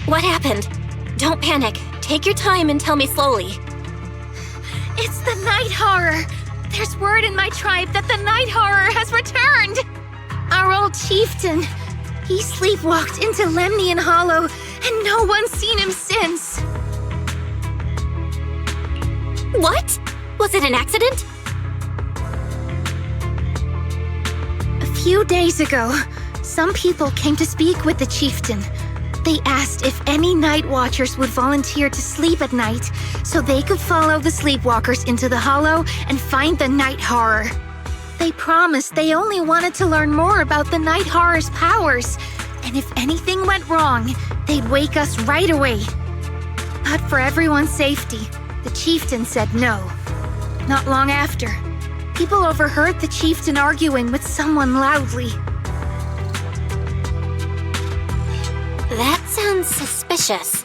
What happened? Don't panic. Take your time and tell me slowly. It's the Night Horror! There's word in my tribe that the Night Horror has returned! Our old chieftain. He sleepwalked into Lemnian Hollow, and no one's seen him since. What? Was it an accident? A few days ago, some people came to speak with the chieftain. They asked if any night watchers would volunteer to sleep at night so they could follow the sleepwalkers into the hollow and find the Night Horror. They promised they only wanted to learn more about the Night Horror's powers, and if anything went wrong, they'd wake us right away. But for everyone's safety, the chieftain said no. Not long after, people overheard the chieftain arguing with someone loudly. That sounds suspicious.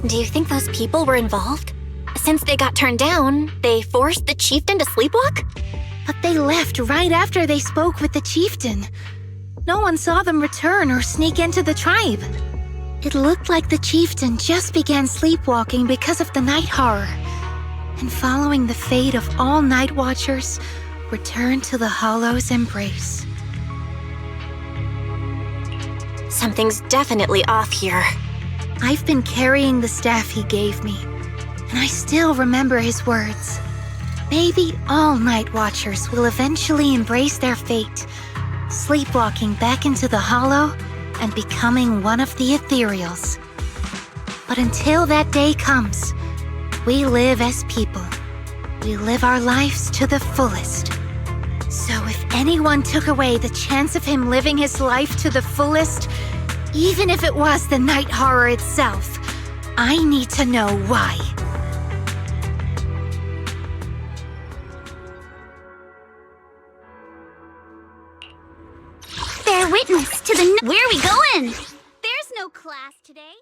Do you think those people were involved? Since they got turned down, they forced the chieftain to sleepwalk? But they left right after they spoke with the chieftain. No one saw them return or sneak into the tribe. It looked like the chieftain just began sleepwalking because of the Night Horror, and following the fate of all night watchers, returned to the Hollow's embrace. Something's definitely off here. I've been carrying the staff he gave me, and I still remember his words. Maybe all night watchers will eventually embrace their fate, sleepwalking back into the hollow and becoming one of the ethereals. But until that day comes, we live as people. We live our lives to the fullest. So if anyone took away the chance of him living his life to the fullest, even if it was the Night Horror itself, I need to know why. Bear witness to the... Where are we going? There's no class today.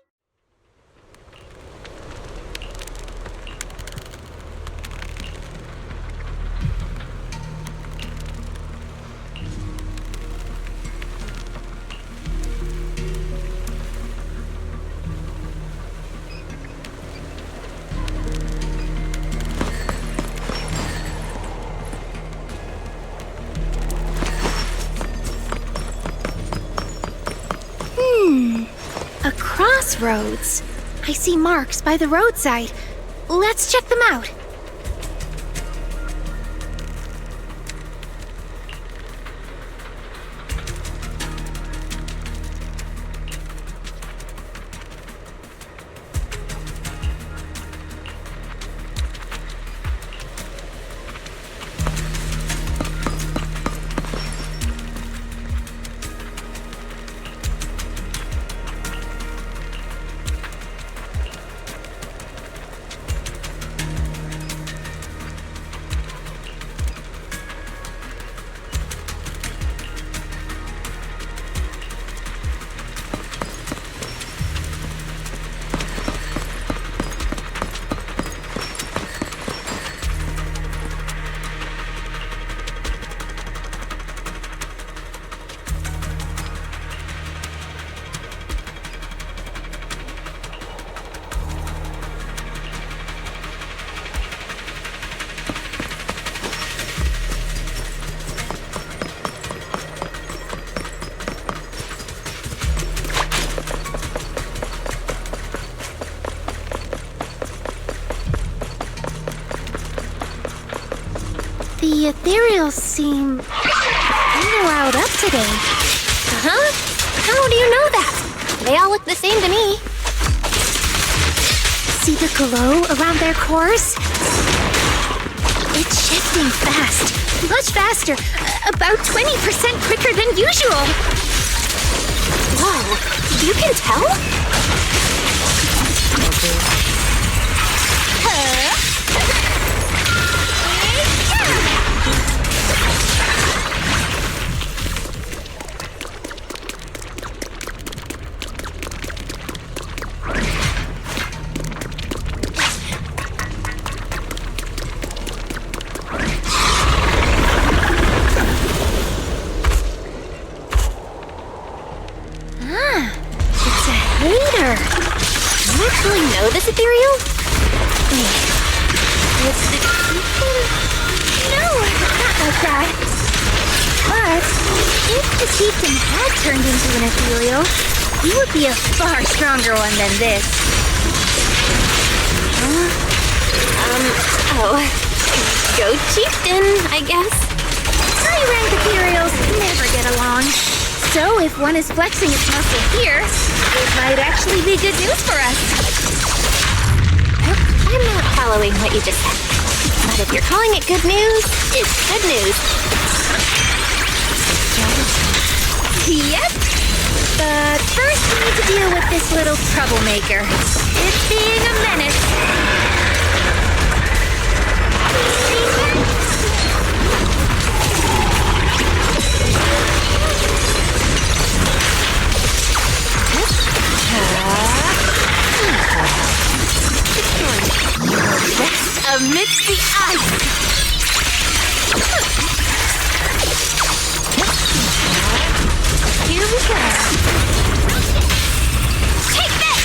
A crossroads. I see marks by the roadside. Let's check them out. The ethereals seem kinda riled up today. Huh? How do you know that? They all look the same to me. See the glow around their cores? It's shifting fast. Much faster. About 20% quicker than usual. Whoa, you can tell? It's a hater. If the chieftain had turned into an ethereal, he would be a far stronger one than this. Go chieftain, I guess. High-rank ethereals never get along. So if one is flexing its muscle here, it might actually be good news for us. I'm not following what you just said. But if you're calling it good news, it's good news. Yep. But first we need to deal with this little troublemaker. It's being a menace. Amidst the ice! Here we go! Take this!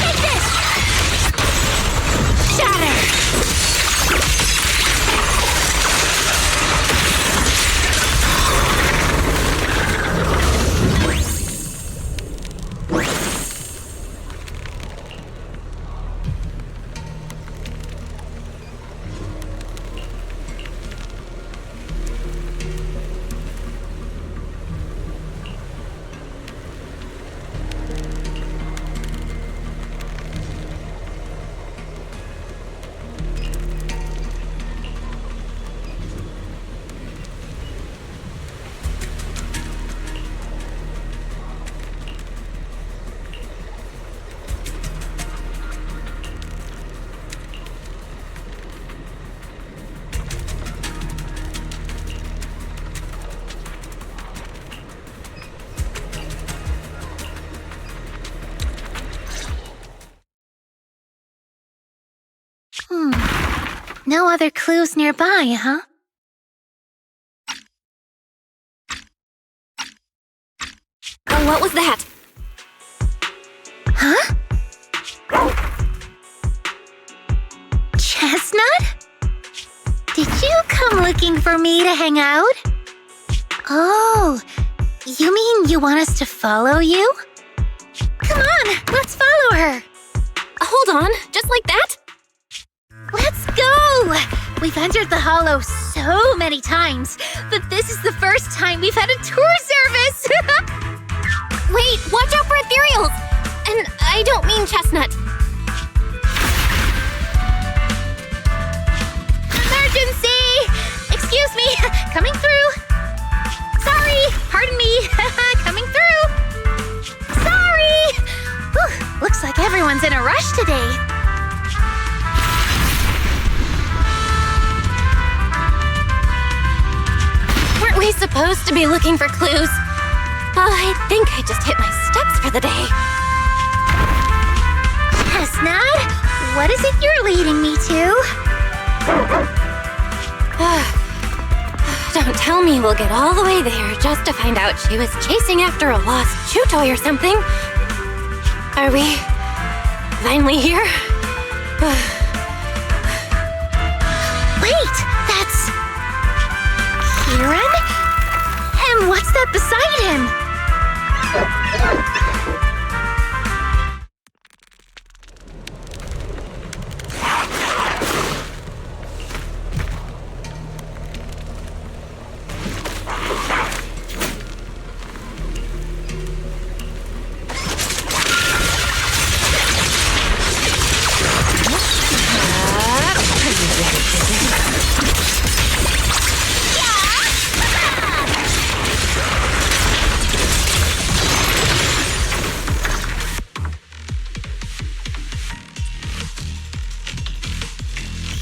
Take this! Shatter! No other clues nearby, huh? Oh, what was that? Huh? Chestnut? Did you come looking for me to hang out? Oh, you mean you want us to follow you? Come on, let's follow her. Hold on, just like that? Let's go! We've entered the hollow so many times, but this is the first time we've had a tour service! Wait, watch out for ethereals! And I don't mean Chestnut. Emergency! Excuse me, coming through. Sorry, pardon me, coming through. Sorry! Whew, looks like everyone's in a rush today. Weren't we supposed to be looking for clues? I think I just hit my steps for the day. Chestnut, what is it you're leading me to? Don't tell me we'll get all the way there just to find out she was chasing after a lost chew toy or something. Are we finally here? Wait, that's... Kieran? And what's that beside him?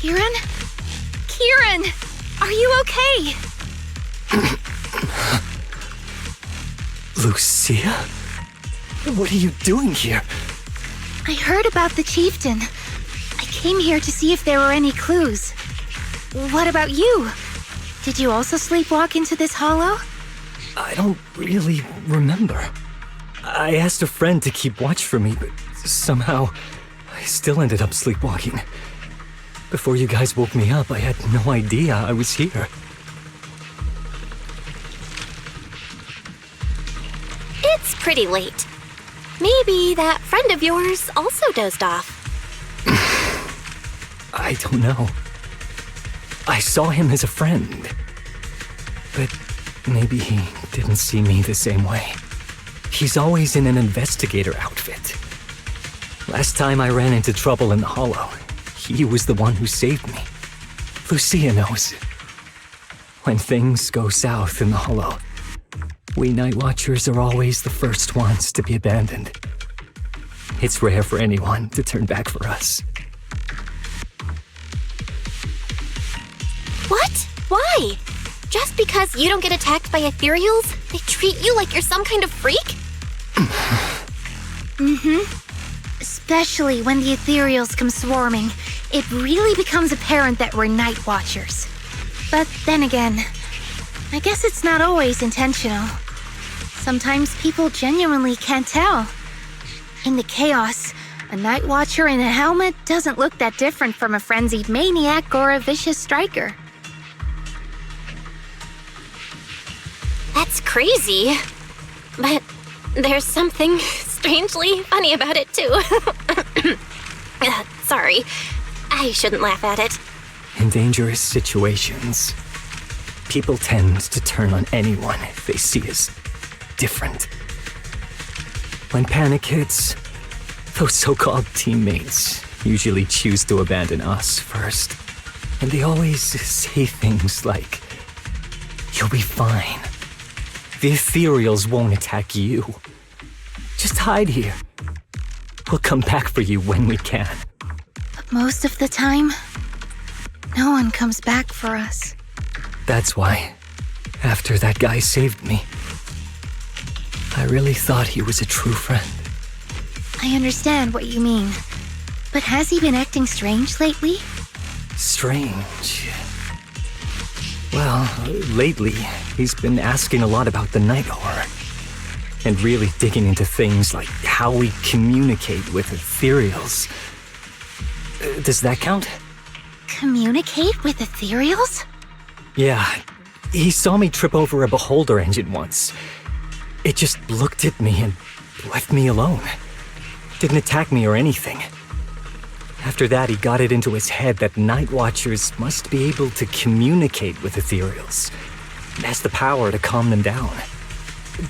Kieran? Kieran! Are you okay? Lucia? What are you doing here? I heard about the chieftain. I came here to see if there were any clues. What about you? Did you also sleepwalk into this hollow? I don't really remember. I asked a friend to keep watch for me, but somehow I still ended up sleepwalking. Before you guys woke me up, I had no idea I was here. pretty late. Maybe that friend of yours also dozed off. I don't know. I saw him as a friend. But maybe he didn't see me the same way. He's always in an investigator outfit. Last time I ran into trouble in the Hollow, he was the one who saved me. Lucia knows. When things go south in the Hollow, we Night Watchers are always the first ones to be abandoned. It's rare for anyone to turn back for us. What? Why? Just because you don't get attacked by ethereals, they treat you like you're some kind of freak? Especially when the ethereals come swarming, it really becomes apparent that we're Night Watchers. But then again, I guess it's not always intentional. Sometimes people genuinely can't tell. In the chaos, a Night Watcher in a helmet doesn't look that different from a frenzied maniac or a vicious striker. That's crazy. But there's something strangely funny about it, too. Sorry. I shouldn't laugh at it. In dangerous situations, people tend to turn on anyone they see as different. When panic hits, those so-called teammates usually choose to abandon us first. And they always say things like, "You'll be fine. The ethereals won't attack you. Just hide here. We'll come back for you when we can." But most of the time, no one comes back for us. That's why, after that guy saved me, I really thought he was a true friend. I understand what you mean. But has he been acting strange lately? Strange. Well, lately, he's been asking a lot about the night horror. And really digging into things like how we communicate with ethereals. Does that count? Communicate with ethereals? Yeah, he saw me trip over a beholder engine once. It just looked at me and left me alone. Didn't attack me or anything. After that, he got it into his head that Night Watchers must be able to communicate with ethereals. It has the power to calm them down.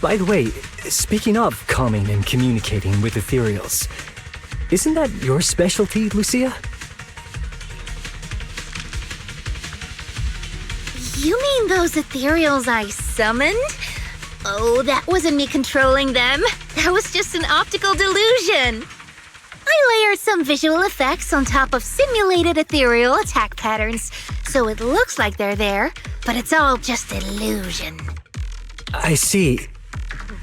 By the way, speaking of calming and communicating with ethereals, isn't that your specialty, Lucia? You mean those ethereals I summoned? Oh, that wasn't me controlling them. That was just an optical delusion. I layered some visual effects on top of simulated ethereal attack patterns, so it looks like they're there, but it's all just illusion. I see.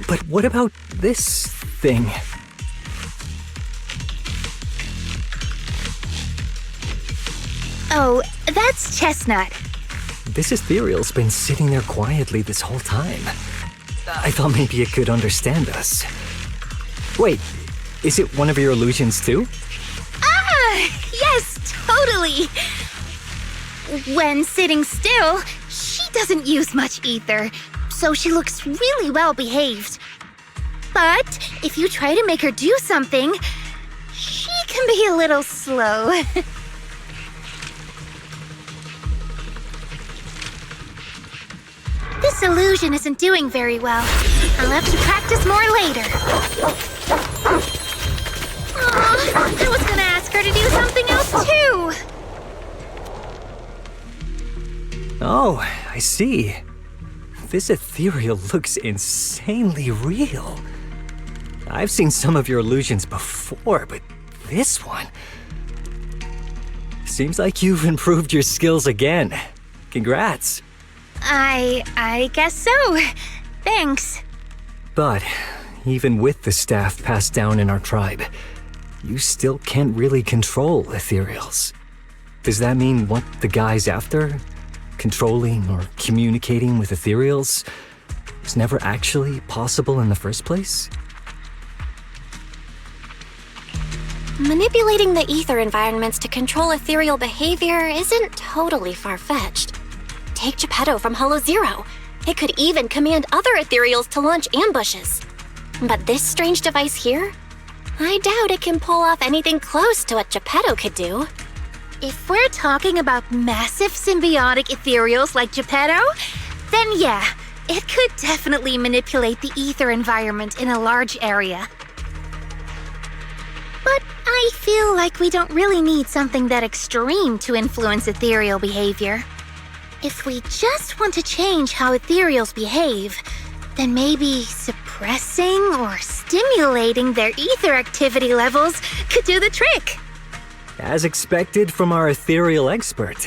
But what about this thing? Oh, that's Chestnut. This ethereal's been sitting there quietly this whole time. I thought maybe it could understand us. Wait, is it one of your illusions too? Ah, yes, totally. When sitting still, she doesn't use much ether, so she looks really well behaved. But if you try to make her do something, she can be a little slow. This illusion isn't doing very well. I'll have to practice more later. Aw, I was gonna ask her to do something else too. Oh, I see. This ethereal looks insanely real. I've seen some of your illusions before, but this one... Seems like you've improved your skills again. Congrats. I guess so. Thanks. But even with the staff passed down in our tribe, you still can't really control ethereals. Does that mean what the guy's after? Controlling or communicating with ethereals was never actually possible in the first place? Manipulating the ether environments to control ethereal behavior isn't totally far-fetched. Take Geppetto from Hollow Zero. It could even command other ethereals to launch ambushes. But this strange device here? I doubt it can pull off anything close to what Geppetto could do. If we're talking about massive symbiotic ethereals like Geppetto, then yeah, it could definitely manipulate the ether environment in a large area. But I feel like we don't really need something that extreme to influence ethereal behavior. If we just want to change how ethereals behave, then maybe suppressing or stimulating their ether activity levels could do the trick. As expected from our ethereal expert.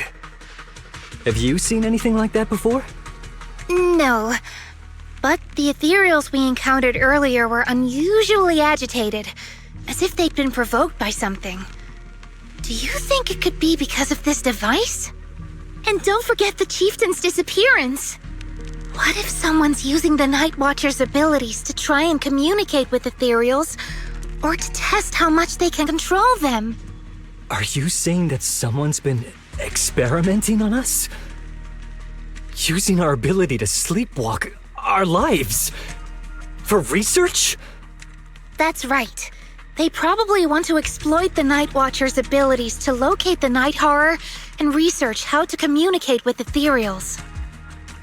Have you seen anything like that before? No, but the ethereals we encountered earlier were unusually agitated, as if they'd been provoked by something. Do you think it could be because of this device? And don't forget the chieftain's disappearance. What if someone's using the Night Watcher's abilities to try and communicate with ethereals, or to test how much they can control them? Are you saying that someone's been experimenting on us? Using our ability to sleepwalk our lives? For research? That's right. They probably want to exploit the Night Watcher's abilities to locate the night horror and research how to communicate with ethereals.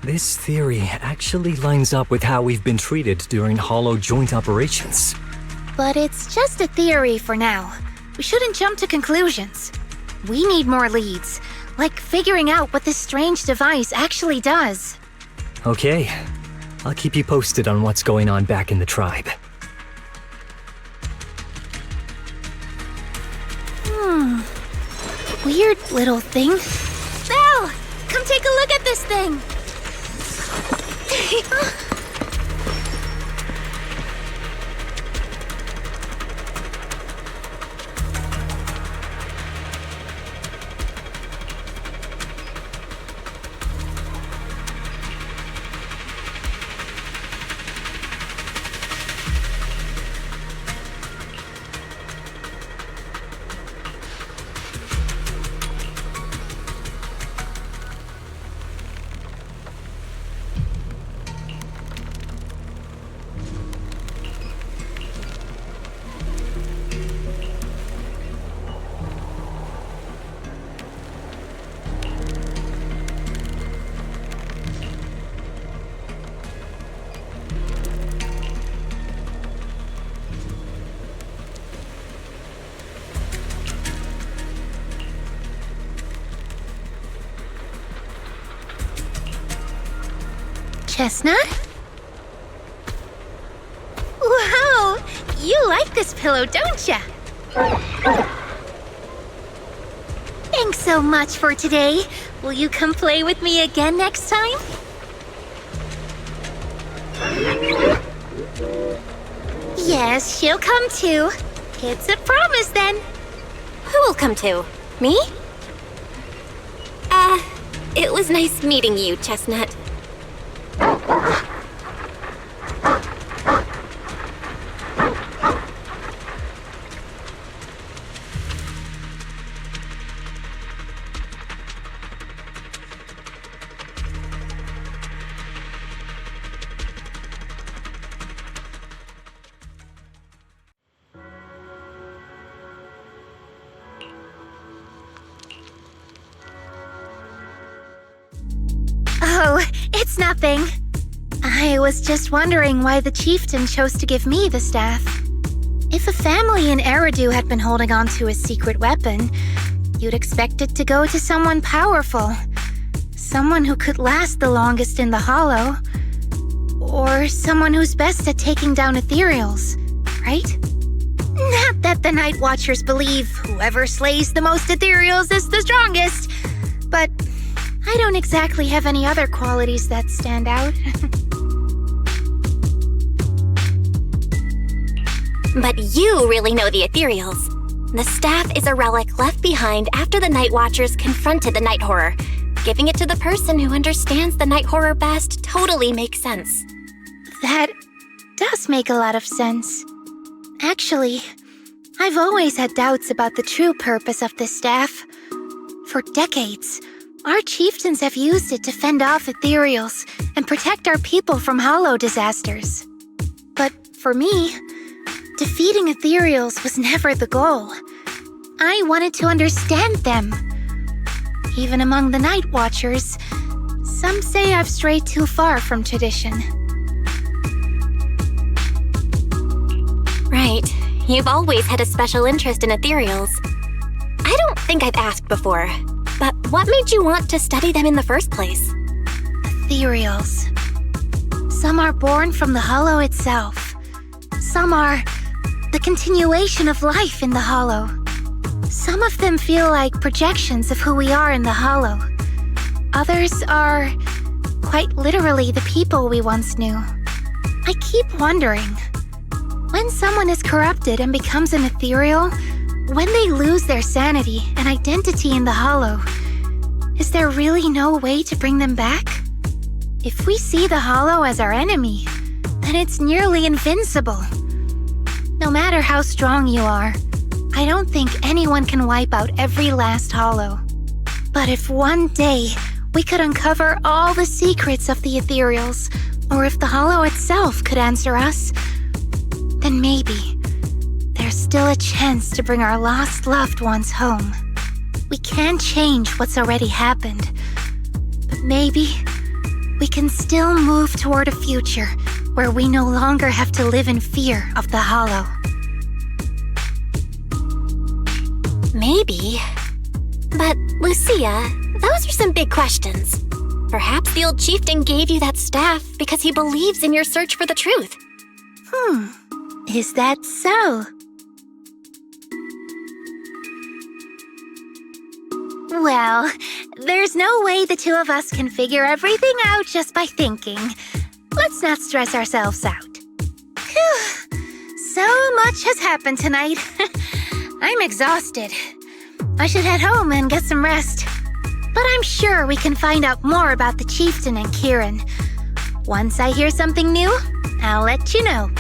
This theory actually lines up with how we've been treated during Hollow joint operations. But it's just a theory for now. We shouldn't jump to conclusions. We need more leads, like figuring out what this strange device actually does. Okay, I'll keep you posted on what's going on back in the tribe. Weird little thing. Belle! Come take a look at this thing! Chestnut? Wow! You like this pillow, don't ya? Thanks so much for today. Will you come play with me again next time? Yes, she'll come too. It's a promise then. Who will come to? Me? It was nice meeting you, Chestnut. Oh, it's nothing. I was just wondering why the chieftain chose to give me the staff. If a family in Eridu had been holding on to a secret weapon, you'd expect it to go to someone powerful. Someone who could last the longest in the Hollow. Or someone who's best at taking down ethereals, right? Not that the Night Watchers believe whoever slays the most ethereals is the strongest, but I don't exactly have any other qualities that stand out. But you really know the ethereals. The staff is a relic left behind after the Night Watchers confronted the night horror. Giving it to the person who understands the night horror best totally makes sense. That does make a lot of sense. Actually, I've always had doubts about the true purpose of this staff. For decades, our chieftains have used it to fend off ethereals and protect our people from hollow disasters. But For me, defeating ethereals was never the goal. I wanted to understand them. Even among the Night Watchers, some say I've strayed too far from tradition. Right. You've always had a special interest in ethereals. I don't think I've asked before, but what made you want to study them in the first place? Ethereals. Some are born from the hollow itself. Some are the continuation of life in the hollow. Some of them feel like projections of who we are in the hollow. Others are quite literally the people we once knew. I keep wondering, when someone is corrupted and becomes an ethereal, when they lose their sanity and identity in the hollow, is there really no way to bring them back? If we see the hollow as our enemy, then it's nearly invincible. No matter how strong you are, I don't think anyone can wipe out every last hollow. But if one day we could uncover all the secrets of the ethereals, or if the hollow itself could answer us, then maybe there's still a chance to bring our lost loved ones home. We can't change what's already happened, but maybe we can still move toward a future where we no longer have to live in fear of the hollow. Maybe. But, Lucia, those are some big questions. Perhaps the old chieftain gave you that staff because he believes in your search for the truth. Is that so? Well, there's no way the two of us can figure everything out just by thinking. Let's not stress ourselves out. Phew. So much has happened tonight. I'm exhausted. I should head home and get some rest. But I'm sure we can find out more about the chieftain and Kieran. Once I hear something new, I'll let you know.